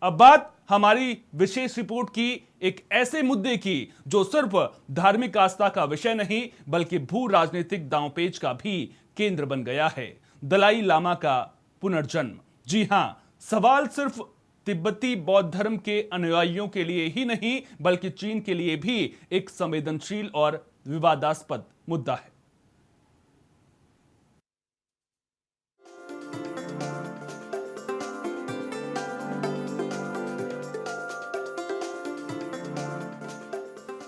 अब बात हमारी विशेष रिपोर्ट की एक ऐसे मुद्दे की जो सिर्फ धार्मिक आस्था का विषय नहीं बल्कि भू राजनीतिक दांवपेच का भी केंद्र बन गया है। दलाई लामा का पुनर्जन्म। जी हां, सवाल सिर्फ तिब्बती बौद्ध धर्म के अनुयायियों के लिए ही नहीं बल्कि चीन के लिए भी एक संवेदनशील और विवादास्पद मुद्दा है।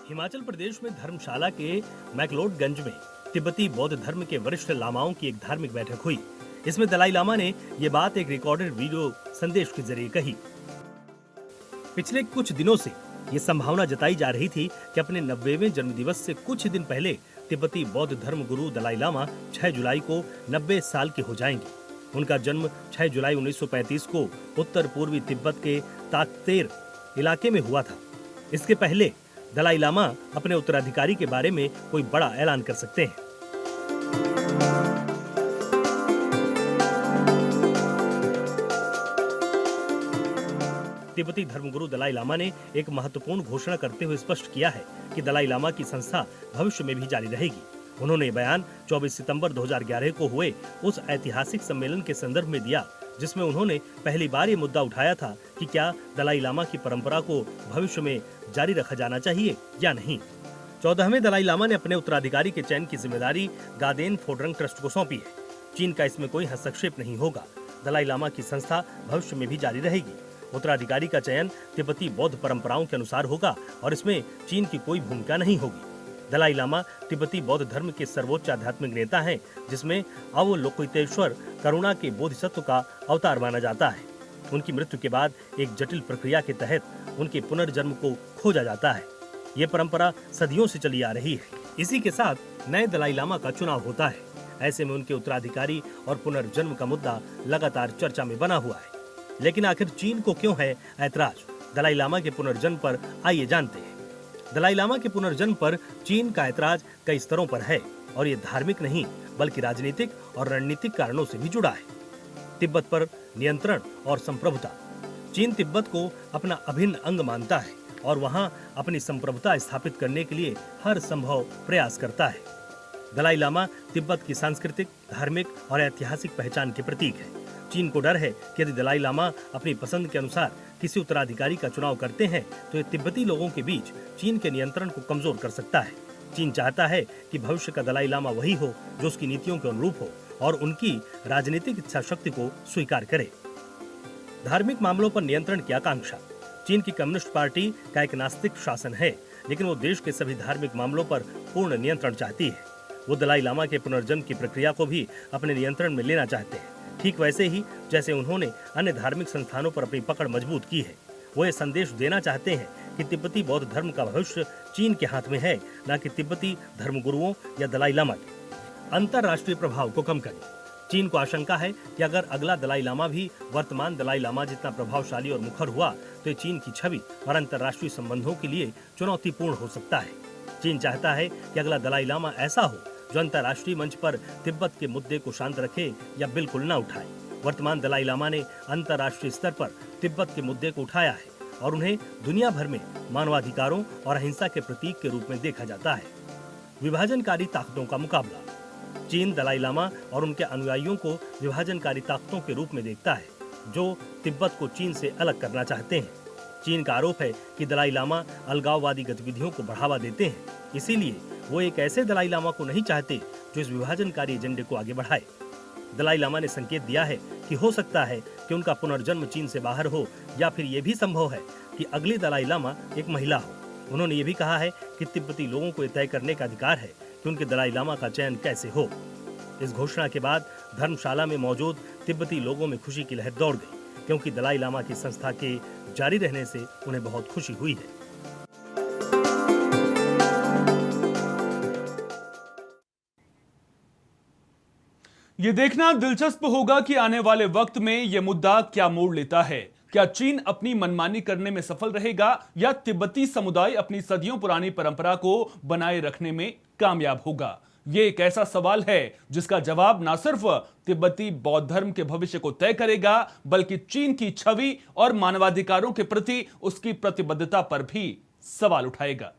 हिमाचल प्रदेश में धर्मशाला के मैक्लोडगंज में तिब्बती बौद्ध धर्म के वरिष्ठ लामाओं की एक धार्मिक बैठक हुई। इसमें दलाई लामा ने ये बात एक रिकॉर्डेड वीडियो संदेश के जरिए कही। पिछले कुछ दिनों से ये संभावना जताई जा रही थी कि अपने 90वें जन्मदिवस से कुछ दिन पहले तिब्बती बौद्ध धर्म गुरु दलाई लामा 6 जुलाई को 90 साल के हो जाएंगे। उनका जन्म 6 जुलाई 1935 को उत्तर पूर्वी तिब्बत के ताकतेर इलाके में हुआ था। इसके पहले दलाई लामा अपने उत्तराधिकारी के बारे में कोई बड़ा ऐलान कर सकते हैं। तिब्बती धर्मगुरु दलाई लामा ने एक महत्वपूर्ण घोषणा करते हुए स्पष्ट किया है कि दलाई लामा की संस्था भविष्य में भी जारी रहेगी। उन्होंने बयान 24 सितंबर 2011 को हुए उस ऐतिहासिक सम्मेलन के संदर्भ में दिया जिसमें उन्होंने पहली बार ये मुद्दा उठाया था कि क्या दलाई लामा की परंपरा को भविष्य में जारी रखा जाना चाहिए या नहीं। 14वें दलाई लामा ने अपने उत्तराधिकारी के चयन की जिम्मेदारी गादेन फोड्रंग ट्रस्ट को सौंपी है। चीन का इसमें कोई हस्तक्षेप नहीं होगा। दलाई लामा की संस्था भविष्य में भी जारी रहेगी। उत्तराधिकारी का चयन तिब्बती बौद्ध परंपराओं के अनुसार होगा और इसमें चीन की कोई भूमिका नहीं होगी। दलाई लामा तिब्बती बौद्ध धर्म के सर्वोच्च आध्यात्मिक नेता हैं, जिसमें अवलोकितेश्वर करुणा के बोधिसत्व का अवतार माना जाता है। उनकी मृत्यु के बाद एक जटिल प्रक्रिया के तहत उनके पुनर्जन्म को खोजा जाता है। ये परंपरा सदियों से चली आ रही है। इसी के साथ नए दलाई लामा का चुनाव होता है। ऐसे में उनके उत्तराधिकारी और पुनर्जन्म का मुद्दा लगातार चर्चा में बना हुआ है। लेकिन आखिर चीन को क्यों है ऐतराज दलाई लामा के पुनर्जन्म पर? आइए जानते हैं। दलाई लामा के पुनर्जन्म पर चीन का ऐतराज कई स्तरों पर है और ये धार्मिक नहीं बल्कि राजनीतिक और रणनीतिक कारणों से भी जुड़ा है। तिब्बत पर नियंत्रण और संप्रभुता। चीन तिब्बत को अपना अभिन्न अंग मानता है और वहां अपनी संप्रभुता स्थापित करने के लिए हर संभव प्रयास करता है। दलाई लामा तिब्बत की सांस्कृतिक, धार्मिक और ऐतिहासिक पहचान के प्रतीक है। चीन को डर है कि यदि दलाई लामा अपनी पसंद के अनुसार किसी उत्तराधिकारी का चुनाव करते हैं तो ये तिब्बती लोगों के बीच चीन के नियंत्रण को कमजोर कर सकता है। चीन चाहता है कि भविष्य का दलाई लामा वही हो जो उसकी नीतियों के अनुरूप हो और उनकी राजनीतिक इच्छा शक्ति को स्वीकार करे। धार्मिक मामलों पर नियंत्रण की आकांक्षा। चीन की कम्युनिस्ट पार्टी का एक नास्तिक शासन है, लेकिन वो देश के सभी धार्मिक मामलों पर पूर्ण नियंत्रण चाहती है। वो दलाई लामा के पुनर्जन्म की प्रक्रिया को भी अपने नियंत्रण में लेना चाहते हैं, ठीक वैसे ही जैसे उन्होंने अन्य धार्मिक संस्थानों पर अपनी पकड़ मजबूत की है। वो ये संदेश देना चाहते हैं कि तिब्बती बौद्ध धर्म का भविष्य चीन के हाथ में है, न कि तिब्बती धर्मगुरुओं या दलाई लामा के। अंतरराष्ट्रीय प्रभाव को कम करें। चीन को आशंका है कि अगर अगला दलाई लामा भी वर्तमान दलाई लामा जितना प्रभावशाली और मुखर हुआ तो चीन की छवि और अंतरराष्ट्रीय संबंधों के लिए चुनौतीपूर्ण हो सकता है। चीन चाहता है कि अगला दलाई लामा ऐसा हो जो अंतरराष्ट्रीय मंच पर तिब्बत के मुद्दे को शांत रखे या बिल्कुल न उठाए। वर्तमान दलाई लामा ने अंतरराष्ट्रीय स्तर पर तिब्बत के मुद्दे को उठाया है और उन्हें दुनिया भर में मानवाधिकारों और अहिंसा के प्रतीक के रूप में देखा जाता है। विभाजनकारी ताकतों का मुकाबला। चीन दलाई लामा और उनके अनुयायियों को विभाजनकारी ताकतों के रूप में देखता है जो तिब्बत को चीन से अलग करना चाहते हैं। चीन का आरोप है कि दलाई लामा अलगाववादी गतिविधियों को बढ़ावा देते हैं, इसीलिए वो एक ऐसे दलाई लामा को नहीं चाहते जो इस विभाजनकारी एजेंडे को आगे बढ़ाए। दलाई लामा ने संकेत दिया है कि हो सकता है कि उनका पुनर्जन्म चीन से बाहर हो या फिर ये भी संभव है कि अगली दलाई लामा एक महिला हो। उन्होंने ये भी कहा है कि तिब्बती लोगों को तय करने का अधिकार है कि उनके दलाई लामा का चयन कैसे हो। इस घोषणा के बाद धर्मशाला में मौजूद तिब्बती लोगों में खुशी की लहर दौड़ गई, क्योंकि दलाई लामा की संस्था के जारी रहने से उन्हें बहुत खुशी हुई है। यह देखना दिलचस्प होगा कि आने वाले वक्त में यह मुद्दा क्या मोड़ लेता है। क्या चीन अपनी मनमानी करने में सफल रहेगा या तिब्बती समुदाय अपनी सदियों पुरानी परंपरा को बनाए रखने में कामयाब होगा? ये एक ऐसा सवाल है जिसका जवाब ना सिर्फ तिब्बती बौद्ध धर्म के भविष्य को तय करेगा, बल्कि चीन की छवि और मानवाधिकारों के प्रति उसकी प्रतिबद्धता पर भी सवाल उठाएगा।